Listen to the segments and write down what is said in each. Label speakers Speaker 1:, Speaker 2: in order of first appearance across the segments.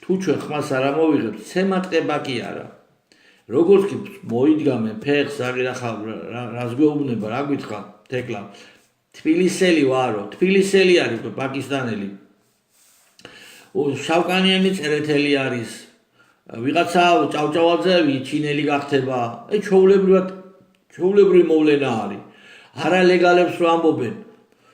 Speaker 1: თუ ჩვენ ხმას არ ამოვიღებთ, ცემატყება კი არა. როგორც კი მოიდგამე ფეხს რას გვეუბნება, რა გითხრა თეკლა. თბილისელი ვარო, თბილისელი არის პაკისტანელი. შავკანიანი წერეთელი არის. ვიღაცა ჭავჭავაძე ჩინელი გახდება. ჩვეულებრივი მოვლენა არის. არალეგალებს რო ამბობენ.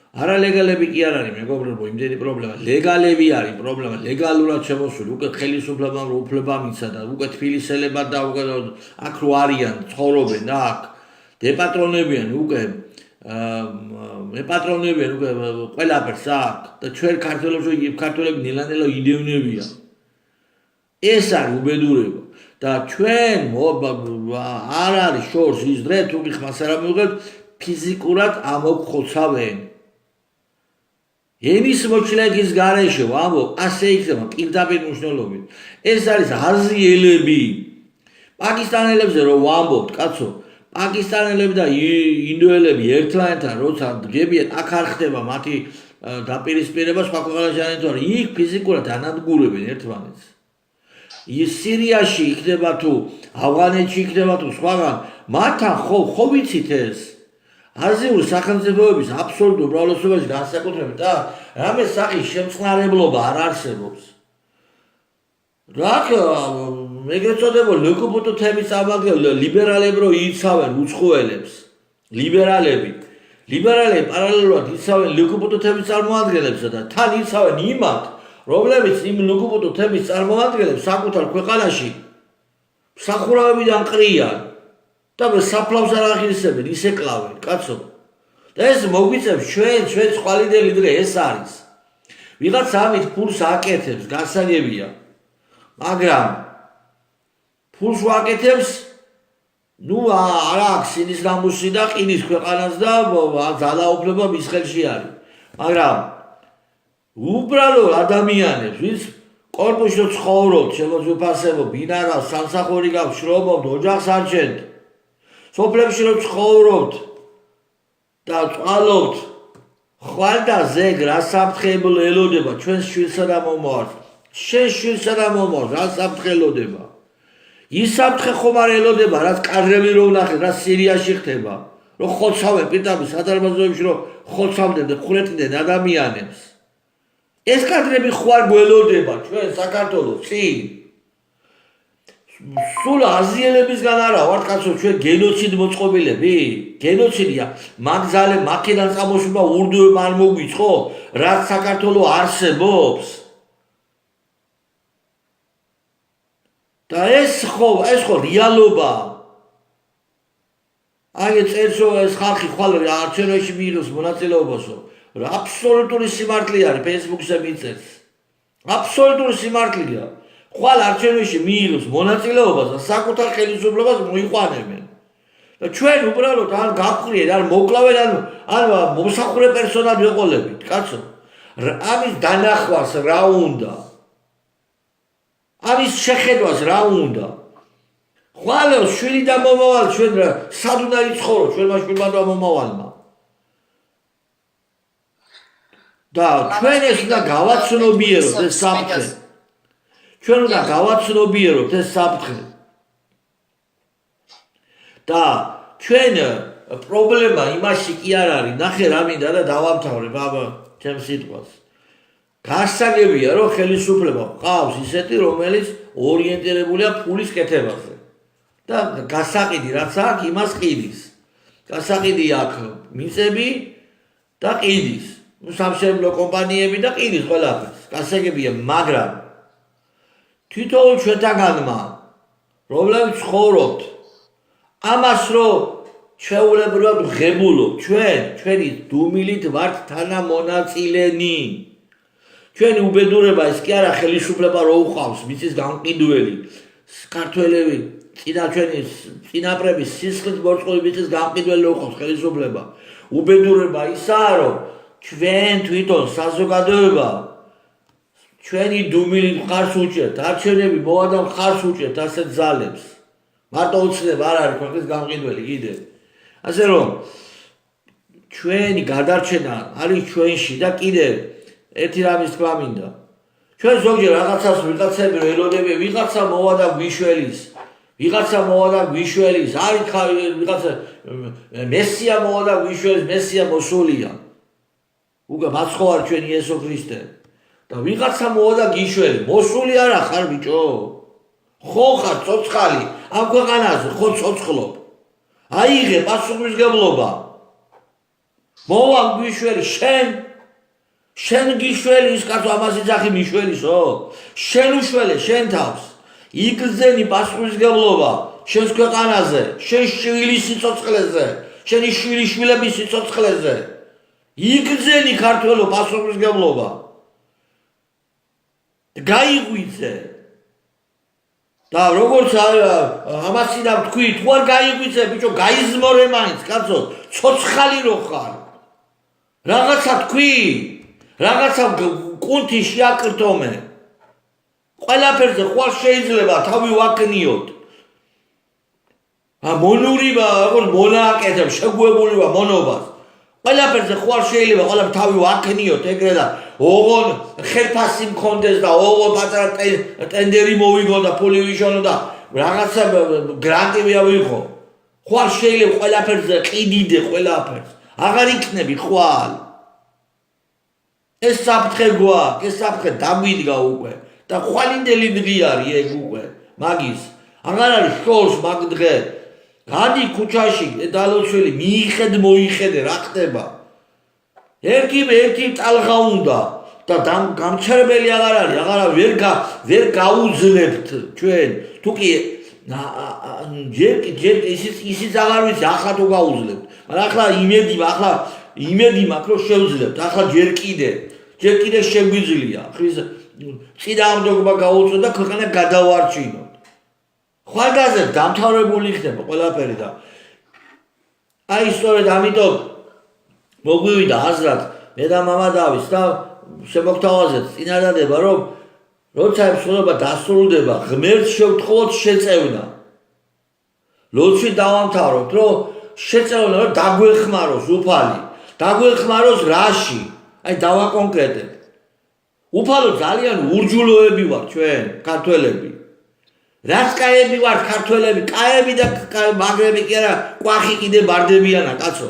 Speaker 1: არალეგალები კი არ არის, მეგობრებო, იმდენი პრობლემა. ლეგალები არის პრობლემა, ლეგალურად შემოსული. უკვე ხელისუფლებამ რო უფლება მისცა და უკვე თბილისელებად და უკვე აქ რო არიან, ცხოვრობენ და აქ დეპატრონებიან უკვე მეპატრონებიან უკვე ყველაფერს აქ და ჩვენ ქართველები ნელა-ნელა იდევნებია. ეს არის უბედურება და ჩვენ არ არის შორს ის დღე თუ ხმას არ ამოვიღებთ ფიზიკურად ამოგხოცავენ. ენის მოჩლეგის გარეშე ვამბობ, ასე იქნება პირდაპირ მნიშვნელობით. ეს არის აზიელები. პაკისტანელებზე რომ ვამბობთ, კაცო, პაკისტანელები და ინდოელები ერთმანეთთან როცა დგებიან, აქ არ ხდება მათი დაპირისპირება სხვა ქვეყანაში, იქ ფიზიკურად ანადგურებენ ერთმანეთს. ის სირიაში იქნება თუ ავღანეთში იქნება თუ სხვაგან, მათთან ხო ვიცით ეს? აზიური სახელმწიფოების აბსოლუტურ უმრავლესობაში განსაკუთრებით და რამე სახის შემწყნარებლობა არ არსებობს. ეგრეთ წოდებულ ლგბტ თემის წარმომადგენლები ლიბერალები რო იცავენ უცხოელებს. ლიბერალები პარალელურად იცავენ ლგბტ თემის წარმომადგენლებსა და თან იცავენ იმათ, რომლებიც იმ ლგბტ თემის წარმომადგენლებს საკუთარ ქვეყანაში მსახურავებიდან ყრიან. და საფლავს არ აღირსებენ, ისე კლავენ, კაცო. და ეს მოგვიწევს ჩვენ ხვალიდელი დღე ეს არის. ვიღაც ამით ფულს აკეთებს, გასაგებია. მაგრამ ფულს ვაკეთებს, არ აქვს ინის ნამუსი და ყიდის ქვეყანას და ძალაუფლება მის ხელში არის. მაგრამ უბრალოდ ადამიანებს, ვინც კორპუსში ცხოვრობთ, შემოძვიფასებობ, ბინარას, სამსახური გაქვთ, შრომობთ, ოჯახს არჩენთ. სოფლებში რომ ცხოვრობთ და წვალობთ, ხვალ და ზეგ რა საფრთხე ელოდება ჩვენს შვილსა და მომავალს. შენ შვილსა და მომავალს რა საფრთხე ელოდება? ის საფრთხე ხომ არ ელოდება, რაც კადრები რო ვნახეთ, რა სირიაში ხდება, რომ ხოცავენ პირდაპირ სადარბაზოებში რომ ხოცავდნენ და ხვრეტდნენ ადამიანებს. ეს კადრები ხო არ გველოდება ჩვენ საქართველოს წინ? სულ აზიელებისგან არა ვართ კაცო ჩვენ გენოციდ მოწყობილები? გენოციდია მაგზალე მაქედან წამოშობა ურდუებმა არ მოგვიწყო, რაც საქართველოს არსებობს. და ეს ხო რეალობა. აი წერს ეს ხალხი ხვალ არჩევნებში მიიღებს მონაწილეობასო. აბსოლუტური სიმართლე არის Facebook-ზე მიწერს. აბსოლუტური სიმართლეა. ხვალ არჩევნებში მიიღებს მონაწილეობას და საკუთარ ხელისუფლებას მოიყვანებენ. და ჩვენ უბრალოდ არ გავხვრიეთ, არ მოკლავენ, არ მომსახურე პერსონალი ვეყოლებით, კაცო. ამის დანახვას რა უნდა? ამის შეხედვას რა უნდა? ხვალ შვილი და მომავალ ჩვენ სად უნდა იცხოვრო ჩვენმა შვილმა და მომავალმა? და ჩვენ ეს უნდა გავაცნობიეროთ ეს საფრთხე. ჩვენ უნდა გავაცნობიეროთ ეს საფრთხე. და ჩვენ პრობლემა იმაში კი არ არის, ნახე რა მინდა და დავამთავრებ ჩემს სიტყვას. გასაგებია რომ ხელისუფლება ყავს ისეთი, რომელიც ორიენტირებულია ფულის კეთებაზე. და გასაყიდი რაც აქვს, იმას ყიდის. გასაყიდი აქვს მიწები და ყიდის. სამშენებლო კომპანიები და ყიდის ყველაფერს. გასაგებია, მაგრამ თვითონ ჩვენთაგანმა, რომლებიც ცხოვრობთ, ამას რომ ჩვეულებრივად ღებულობ, ჩვენი დუმილით ვართ თანამონაწილენი. ჩვენი უბედურება ის კი არა ხელისუფლება რო უყავს, მიწის გამყიდველი, ქართველები ჩვენი წინაპრების სისხლით მორწყული მიწის გამყიდველი რო უყავს ხელისუფლება. უბედურება ისაა, რომ ჩვენ თვითონ საზოგადოება ჩვენი დუმილით მხარს უჭერთ, არჩევნები მოვა და მხარს უჭერთ ასეთ ძალებს. მარტო უცნებ არ არის ქვეყნის გამყიდველი კიდე. ასე რომ ჩვენი გადარჩენა არის ჩვენში და კიდე ერთი რამის თქვა მინდა. ჩვენ ზოგჯერ რაღაცას ვიღაცები ელოდები, ვიღაცა მოვა და გვიშველის. ვიღაცა მოვა და გვიშველის, არის ვიღაცა მესია მოვა და გვიშველის, მესია მოსულია. უკვე მაცხოვარ ჩვენ იესო ქრისტე. და ვიღაცა მოვა და გიშველი, მოსული არა ხარ ბიჭო? ხო ხარ ცოცხალი, ამ ქვეყანაზე ხო ცოცხლობ. აიღე პასუხისმგებლობა. მოვა გვიშველი შენ გიშველი ის კაცო ამას იძახი მიშველისო? შენ უშველე შენ თავს. იგრძენი პასუხისმგებლობა შენს ქვეყანაზე, შენ შვილის სიცოცხლეზე, შენი შვილიშვილების სიცოცხლეზე. იგრძენი ქართველო პასუხისმგებლობა. გაიღვიძე. და როგორც ამასინა თქვი, თუ არ გაიღვიძე, ბიჭო, გაიზმორე მაინც, კაცო, ცოცხალი რო ხარ. რაღაცა თქვი, რაღაცა კუნთი შეაკრთომე. ყველაფერზე ხვალ შეიძლება თავი ვაკნიოთ. მონურიბა, როგორ მონააკეთებ, შეგუებულება მონობას. ყველაფერზე ხვალ შეიძლება ყველაფერ თავი ვაკნიოთ ეგრე და ოღონ ხელფასი მქონდეს და ოღონ პატარა ტენდერი მოვიგო და ფული ვიშონო და რაღაცა გრანტი ვიავიღო. ხვალ შეიძლება ყველაფერზე ყიდიდე ყველაფერს. აღარ იქნები ხვალ. ეს საფრთხე გვაქვს, ეს საფრთხე დამიდგა უკვე. და ხვალინდელი დღე არის ეგ უკვე მაგის აღარ არის შორს მაგ დღე გადი ქუჩაში დალოცველი მიიხედ მოიხედე რა ხდება ერთი ტალღა უნდა და გამჩერებელი აღარ არის აღარა ვერ გაუძლებთ ჩვენ თუკი ჯერ ისიც აღარ ვიცი ახლა თუ გაუძლებთ მაგრამ ახლა იმედი მაქვს რომ შევძლებთ ახლა ჯერ კიდე შეგვიძლია ხრის წინააღმდეგობა გაუწოდა ქვეყანა გადავარჩინოთ. ხვალგაზრდ დამთავრებული იქნება ყველაფერი და აი სწორედ ამიტომ მოგვივიდა აზრად მე და მამა დავის და შემოგთავაზეთ წინადადება რომ როცა ემსხვერპლობა დასრულდება ღმერთს შევთხოვოთ შეწევნა. ლოცვით დავამთავროთ რომ შეწევნა რომ დაგვეხმაროს უფალი, დაგვეხმაროს რაში? აი დავაკონკრეტებ. უფალო ძალიან ურჯულოები ვარ ჩვენ ქართველები. რაც კაები ვარ ქართველები, კაები და მაგრები კი არა, კვახი კიდე ბარდებიანა კაცო.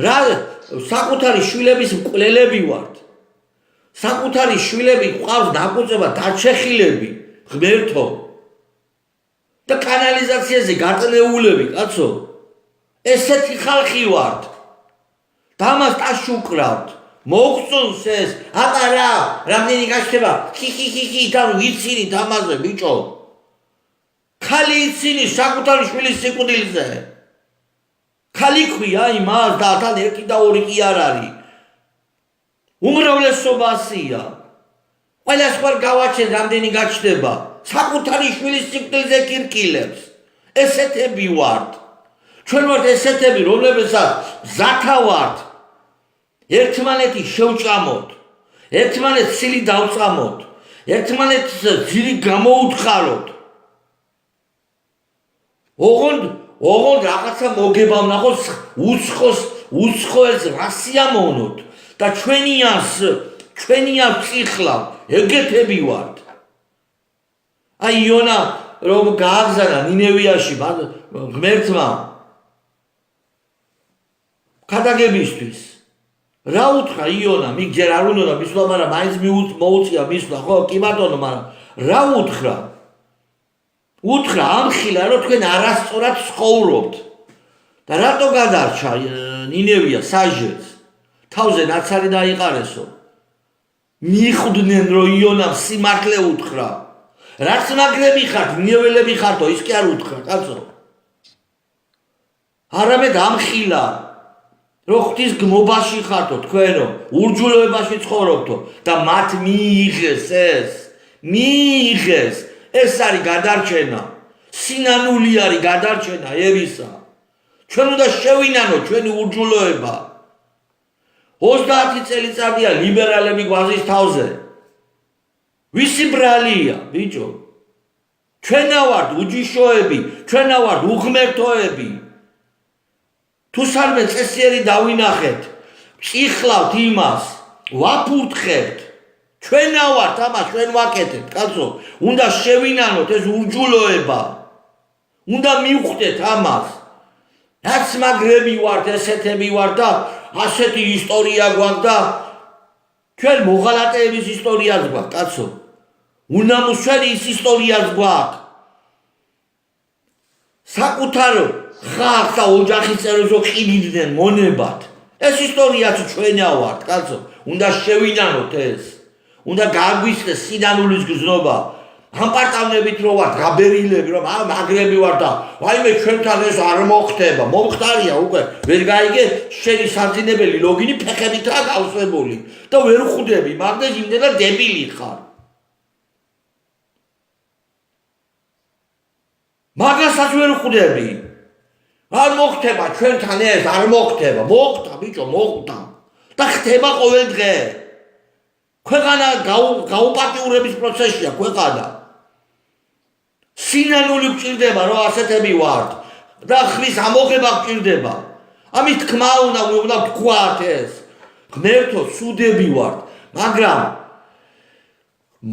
Speaker 1: რა საკუთარი შვილების მკვლელები ვართ. საკუთარი შვილები ყავს დაკუწება დაჩეხილები, ღმერთო. და კანალიზაციაზე გაწნეულები კაცო. ესეთი ხალხი ვართ. დამას ტაში უკრავთ. მოგწონს ეს ატარა რამდენი გაშდება ხი და ვიცინი დამაზე ბიჭო ხალი იცინი საკუთარი შვილის სიკვდილზე ხალი ქვია იმას და თან ერთი და ორი კი არ არის უმრავლესობასია ყველას ხარ გავაჩენ რამდენი გაშდება საკუთარი შვილის სიკვდილზე კირკილებს ესეთები ვართ ჩვენ ვართ ესეთები რომლებსაც ზათა ვართ ერთმანეთი შევჭამოთ, ერთმანეთს სილი დავწამოთ, ერთმანეთს ძირი გამოუთხაროთ. ოღონდ რაღაცა მოგება ვნახოთ უცხოელს რა სიამოვნოთ და ჩვენიან წიხლავ ეგეთები ვართ. აი იონა რომ გააგზავნა ნინევიაში ღმერთმა ქადაგებისთვის რა უთხრა იონა მიგ ჯერ არ უნდა მისვლა მაგრამ მაინც მოუწია მისვლა ხო კი ბატონო მაგრამ რა უთხრა ამხილა რომ თქვენ არასწორად ცხოვრობთ და რატო გადარჩა ნინევია საჟებს თავზე ნაცარი დაიყარესო მიხვდნენ რომ იონამ სიმართლე უთხრა რაც მაგრები ხართ ნინეველები ხართო ის კი არ უთხრა კაცო არამედ ამხილა რომ ღვთის გმობაში ხართო თქვენო ურჯულოებაში ცხოვრობთო და მათ მიიღეს ეს არის გადარჩენა სინანული არის გადარჩენა ერისა ჩვენ უნდა შევინანოთ ჩვენი ურჯულოება 30 წელიწადია ლიბერალები გვაზის თავზე ვისი ბრალია ბიჭო ჩვენა ვართ უჯიშოები ჩვენა ვართ უღმერთოები თუ სამე წესიერი დავინახეთ, წიხლავთ იმას, ვაფურთხებთ, ჩვენა ვართ ამას ჩვენ ვაკეთებთ კაცო უნდა შევინანოთ ეს ურჯულოება უნდა მივხვდეთ ამას რაც მაგრები ვართ ესეთები ვართ და ასეთი ისტორია გვაქვს და ჩვენ მოღალატეების ისტორიაც გვაქვს კაცო უნდა მოსვენი ის ისტორიაც გვაქვს საკუთარ ხალხს და ოჯახის წევრებს ყიდიდნენ მონებად ეს ისტორიაც ჩვენა ვართ კაცო უნდა შევინანოთ ეს უნდა გაგვისწრეს სინანულის გზნობა ამ პარტავნებით რო ვართ გაბერილები რომ მაგრები ვარ და ვაიმე ჩვენთან ეს არ მოხდება მომხდარია უკვე ვერ გაიგე შენი საძინებელი ლოგინი ფეხებითაა გავსებული და ვერ ხვდები მაგდეს იმდენად დებილი ხარ მაგასაც ვერ ხვდები არ მოხდება ჩვენთან ეს არ მოხდება მოხდა ბიჭო მოხდა და ხდება ყოველ დღე ქვეყანა გაუპატიურების პროცესია ქვეყანა სინანული გჭირდება რომ ასეთები ვართ და ხმის ამოღება გჭირდება ამის თქმა უნდა ვთქვათ ეს ღმერთო სუდები ვართ მაგრამ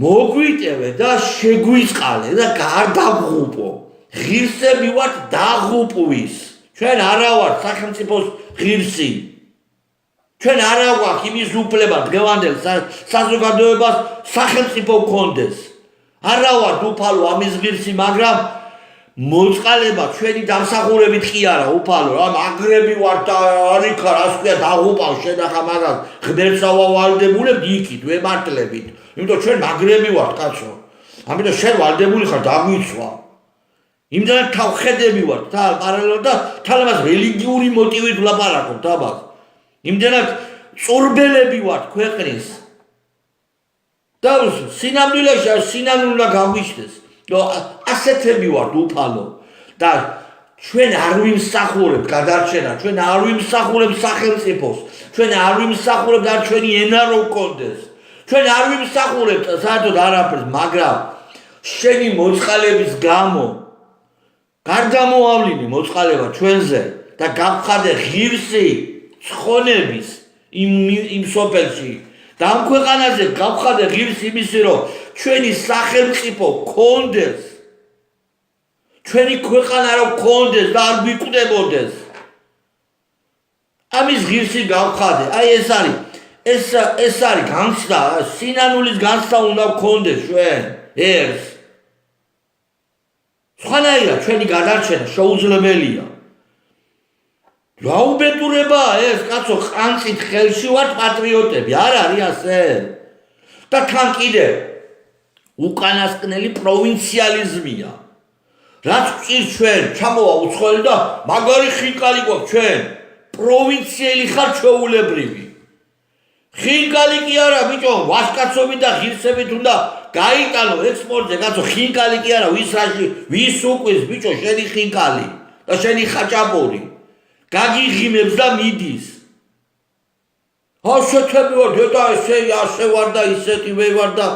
Speaker 1: მოგვიტევე და შეგვიწყალე და გარდაღუპო ღირსები ვართ დაღუპვის ჩვენ არა ვართ სახელმწიფოს ღირსი ჩვენ არა გვაქვს იმის უფლება დღევანდელ საზოგადოებას სახელმწიფო გქონდეს არა ვართ უფალო ამის ღირსი მაგრამ მოწყალება ჩვენი დამსახურებით კი არა უფალო რა მაგრები ვართ და არიქა რას ქვია დაღუპავ შენახა მაგას ღმერთსა ვალდებულებ იქით ვემართლებით იმიტომ ჩვენ მაგრები ვართ კაცო ამიტომ შენ ვალდებული ხარ დაგვიცვა იმდენად თავხედები ვართ და პარალელურად და თალამას რელიგიური მოტივით ვლაპარაკობთ ამას იმდენად წორბელები ვართ ქვეყნის და სინამდვილეში სინამდვილეა გაგვიშდეს რომ ასეთები ვართ უფალო და ჩვენ არ ვიმსახურებთ გადარჩენა ჩვენ არ ვიმსახურებთ სახელმწიფოს ჩვენ არ ვიმსახურებთ არ ჩვენი ენა რო გქონდეს ჩვენ არ ვიმსახურებთ საერთოდ არაფერს მაგრამ შენი მოწყალების გამო გარდამოავლინე მოწყალება ჩვენზე და გავხადე ღირსი ცხონების იმ სოფელში და ამ ქვეყანაზე გავხადე ღირსი იმისი რომ ჩვენი სახელმწიფო გქონდეს ჩვენი ქვეყანა რომ გქონდეს და არ გვიკვდებოდეს ამის ღირსი გავხადე აი ეს არის განცდა სინანულის განცდა უნდა გქონდეს ჩვენ ერთს სხვანაირად ჩვენი გადარჩენა შეუძლებელია რა უბედურებაა ეს კაცო ყანწით ხელში ვართ პატრიოტები არ არის ასე და თან კიდე უკანასკნელი პროვინციალიზმია რაც გვჭირს ჩვენ ჩამოვა უცხოელი და მაგარი ხინკალი გვაქვს ჩვენ პროვინციელი ხარ ჩვეულებრივი ხინკალი კი არა ბიჭო ვასკაცობით და ღირსებით უნდა გაიტანო ექსპორტზე კაცო ხინკალი კი არა ვის უკვის ბიჭო შენი ხინკალი და შენი ხაჭაპური გაგიღიმებს და მიდის ასეთები ვარ დედა ასე ვარ და ისეთივე ვარ და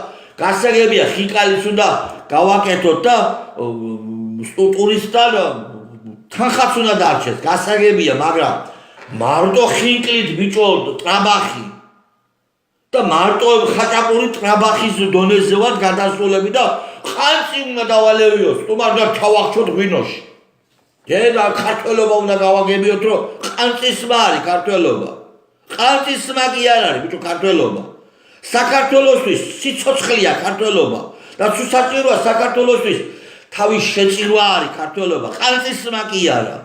Speaker 1: გასაგებია ხინკალის უნდა გავაკეთოთ და სტუტურისტად თანხაც უნდა დარჩეს გასაგებია მაგრამ მარტო ხინკლით ბიჭო ტრაბახი და მარტო ხაჭაპური ტრაბახის დონეზე ვარ გადასულები და ყანწი უნდა დავალევიოს თუმარ და ჩავახშოთ ღვინოში დედა ქართველობა უნდა გავაგებიოთ რომ ყანწისმა არის ქართველობა ყანწისმა კი არ არის ბიჭო ქართველობა საქართველოსთვის სიცოცხლეა ქართველობა და თუ საჭიროა საქართველოსთვის თავის შეწირვა არის ქართველობა ყანწისმა კი არა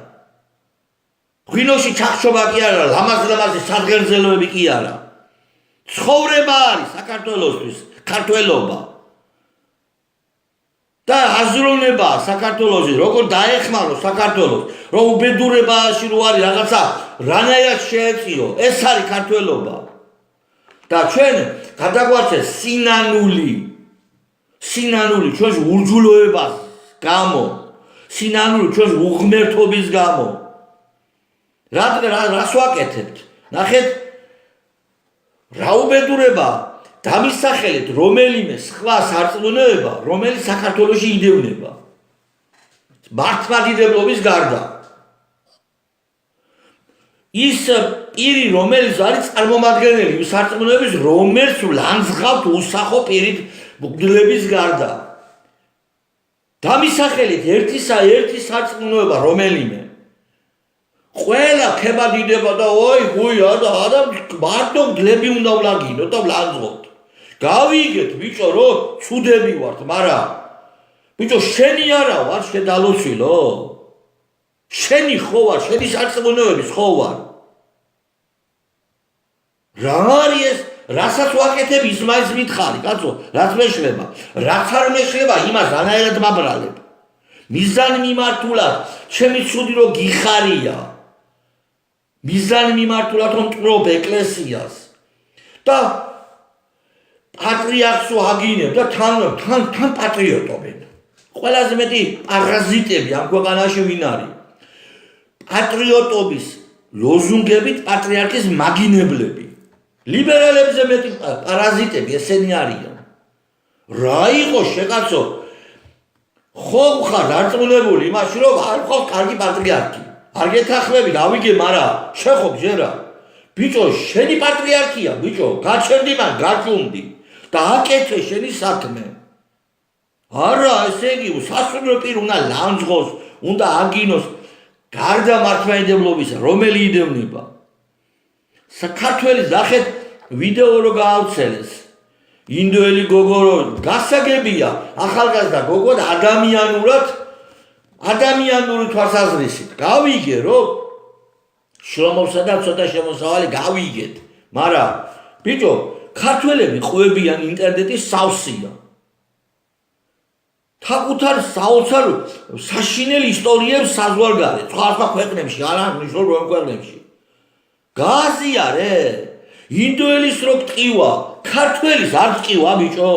Speaker 1: ღვინოში ჩახშობა კი არა ლამაზ-ლამაზი სადღერძელოები კი არა ცხოვრება არის საქართველოსთვის ქართველობა და აზროვნება საქართველოსი როგორ დაეხმარო საქართველოს რომ უბედურებაში რო არის რაღაცა რანაირად შეეწირო ეს არის ქართველობა და ჩვენ გადაგვაჩეს სინანული ჩვენს ურჯულოებას გამო სინანული ჩვენს უღმერთობის გამო რას ვაკეთებთ ნახეთ რა უბედურება დამისახელეთ რომელიმე სხვა სარწმუნოება რომელიც საქართველოში იდევნება მართლმადიდებლობის გარდა ის პირი, რომელიც არის წარმომადგენელი იმ სარწმუნოების, რომელიც ლანძღავთ უსახო პირით მღვდლების გარდა. დამისახელით ერთი სარწმუნოება რომელიმე. ყველა ხება დიდება და და მარტო მგლები უნდა ვლაგინოთ და ვლანძღოთ. გავიგეთ ბიჭო რომ ცუდები ვართ, მაგრამ ბიჭო შენი არა ვარ შედალოცვილო. შენი ხო ვარ, შენი სარწმუნოების ხო ვარ. რა არის ეს, რასაც ვაკეთებ ის მაინც მითხარი, კაცო, რაც მეშლება, რაც არ მეშლება, იმას რანაირად მაბრალებ. მიზან მიმართულად, ჩემი ცუდი რომ გიხარია. მიზან მიმართულად რომ მტრობ ეკლესიას და პატრიარქს ვაგინებ და თან პატრიოტობენ. ყველაზე მეტი პარაზიტები ამ ქვეყანაში ვინ არის? პატრიოტობის ლოზუნგებით პატრიარქის მაგინებლები. ლიბერალებზე მეტი პარაზიტები ესენი არიან. რა იყო შეკაცო? ხო ხარ დარწმუნებული იმაში რომ არ ყავს კარგი პატრიარქი. არ გეთახმები, გავიგე, მაგრამ შეხობ ჯერა. ბიჭო, შენი პატრიარქია, ბიჭო, გაჩერდი მან, გაჭუმდი და აკეთე შენი საქმე. არა, ესე იგი, სასულიერო პირი უნდა ლანძღოს, უნდა აგინოს გარდა მართლმადიდებლობისა, რომელი იდევნება. საქართველოს ნახეთ ვიდეო რო გაავრცელეს. ინდოელი გოგო რო გასაგებია, ახალგაზრდა გოგო და ადამიანური თვალსაზრისით. გავიგე რომ შრომოსა და ცოტა შემოსავალი გავიგეთ, მაგრამ ბიჭო, ქართველები ყვებიან ინტერნეტის სავსეა. თაკუთარ საოცარ საშინელ ისტორიებს საზღვარგარეთ, სხვა ქვეყნებში, არა ნიშნულ რომ ქვეყნებში. გააზიარე, ინდოელის რო ტყივა, ქართველის არ ტყივა, ბიჭო.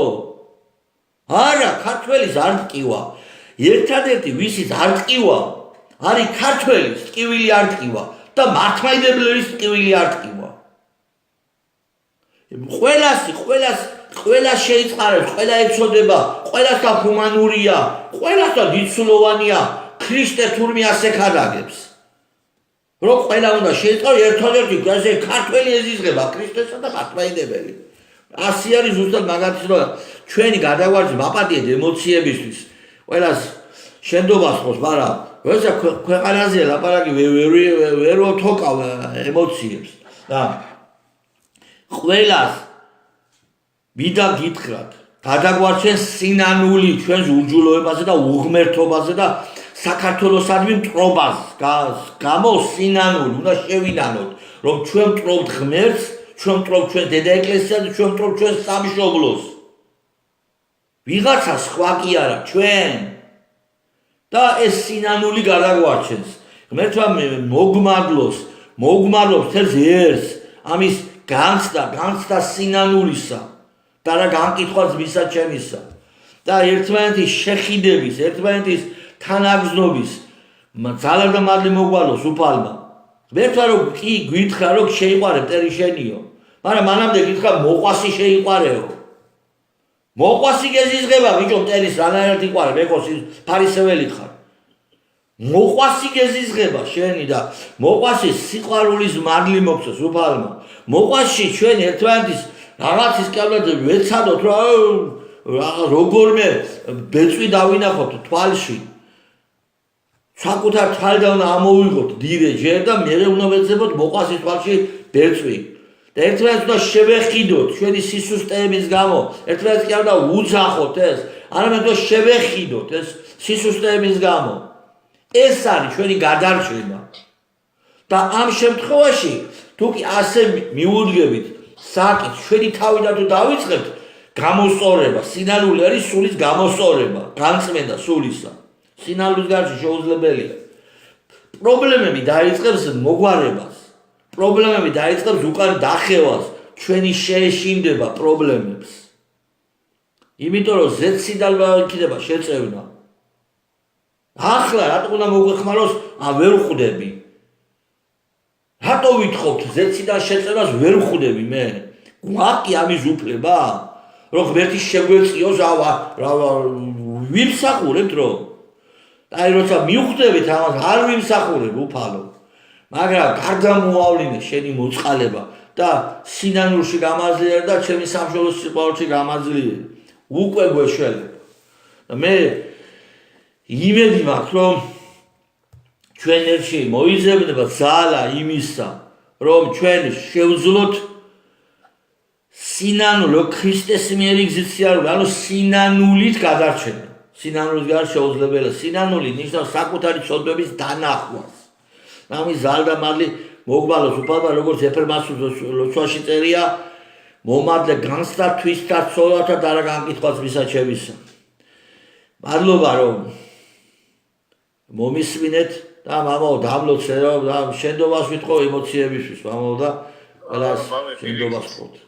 Speaker 1: არა, ქართველის არ ტყივა. ერთადერთი ვისის არ ტყივა, არის ქართველის ტყივილი არ ტყივა და მართლმადიდებლების ტყივილი არ ტყივა. ყველას შეიწყარებს, ყველა ეცოდება, ყველას და ჰუმანურია, ყველას და დიდსულოვანია, ქრისტე თურმე ასე ხადაგებს. რომ ყველა უნდა შეიწყოს ერთადერთი გაზე ქართველი ეზიზღება ქრისტესა და მართლმადიდებელი. ასე არის ზუსტად მაგათი რომ ჩვენი გადაგვარდით მაპატიეთ ემოციებისთვის. ყველას შენდობას ხოს, მაგრამ როცა ქვეყანაზე ლაპარაკი ვერ ვთოკავ ემოციებს და ყველას ვიდა გითხრათ, გადაგვარჩენს სინანული ჩვენს უჯულოებაზე და უღმერთობაზე და საქართველოსადმი მტრობას გამო სინანული უნდა შევინანოთ, რომ ჩვენ მტრობთ ღმერთს, ჩვენ მტრობთ ჩვენ დედა ეკლესიას და ჩვენ მტრობთ ჩვენ სამშობლოს. ვიღაცა სხვა კი არა, ჩვენ. და ეს სინანული გადაგვარჩენს. ღმერთმა მოგმარლობს თელს ერთს, ამის განცდა სინანულისა და რა განკითხვაც მისა ჩემისა. და ერთმანეთის შეხიდების, ერთმანეთის თანაგზნობის ძალა და მადლი მოგვალოს უფალმა. ღმერთმა რომ კი გითხრა რომ შეიყვარე მტერი შენიო, მაგრამ მანამდე გითხრა მოყვასი შეიყვარეო. მოყვასი გეზიზღება ბიჭო მტერის რანაირად იყვარე მეკოს ფარისეველი ხარ. მოყვასი გეზიზღება შენი და მოყვასი სიყვარულის მადლი მოგცეს უფალმა. მოყვასში ჩვენ ერთმანეთის რაღაცის კაბლად ვეცადოთ რომ როგორმე ბეწვი დავინახოთ თვალში. საკუთარ თვალდა უნდა ამოვიღოთ დინე ჯერ და მერე უნდა ვეცებოთ მოყვასის თვალში ბეწვი. და ერთმანეთს უნდა შევეხიდოთ ჩვენი სისუსტეების გამო, ერთმანეთს კი არ უნდა უძახოთ ეს, არამედ უნდა შევეხიდოთ ეს სისუსტეების გამო. ეს არის ჩვენი გადარჩენა. და ამ შემთხვევაში თუ კი ასე მიუდგებით საკითხს, ჩვენი თავიდან თუ დავიწყებთ გამოსწორება, სინანული არის სულის გამოსწორება, განწმენდა სულისა. სინანულის გარშე შეუძლებელია. პრობლემები დაიწყებს მოგვარებას. პრობლემები დაიწყებს უკან დახევას, ჩვენი შეეშინდება პრობლემებს. იმიტომ რომ ზეციდან იქნება შეწევნა. ახლა რატო უნდა მოგვეხმაროს, ვერ ვხვდები. რატო ვითხოვთ ზეციდან შეწევას ვერ ვხვდები მე? გვაქვს ამის უფლება, რომ ღმერთი შეგვეწიოს, ვიმსახურებთ რომ. აი როცა მივხვდებით ამას, არ ვიმსახურებ უფალო. მაგრამ გარდა მოავლინე შენი მოწყალება და სინანულში გამაძლიერე და ჩემი სამშობლოს სიყვარულში გამაძლიერე. უკვე გვეშველება. და მე იმედი მაქვს, რომ ჩვენ ერთში მოიძებნება ძალა იმისა, რომ ჩვენ შევძლოთ სინანულო ქრისტეს მიერ იგზისიარული, ანუ სინანულით გადარჩენა. სინანულის გარ შეუძლებელია. სინანული ნიშნავს საკუთარი ცოდვების დანახვას. ამის ზალ და მადლი მოგბალოს უფალმა, როგორც ეფრემასუს ლოცვაში წერია, მომადლე განსდა თვისთა ცოლათა და რა განკითხვაც მისაჩევისა. მადლობა რომ მომისმინეთ და მამაო დამლოცე რომ შენდობას ვიტყო ემოციებისთვის, მამაო და ყველას შენდობას ვთხოვთ.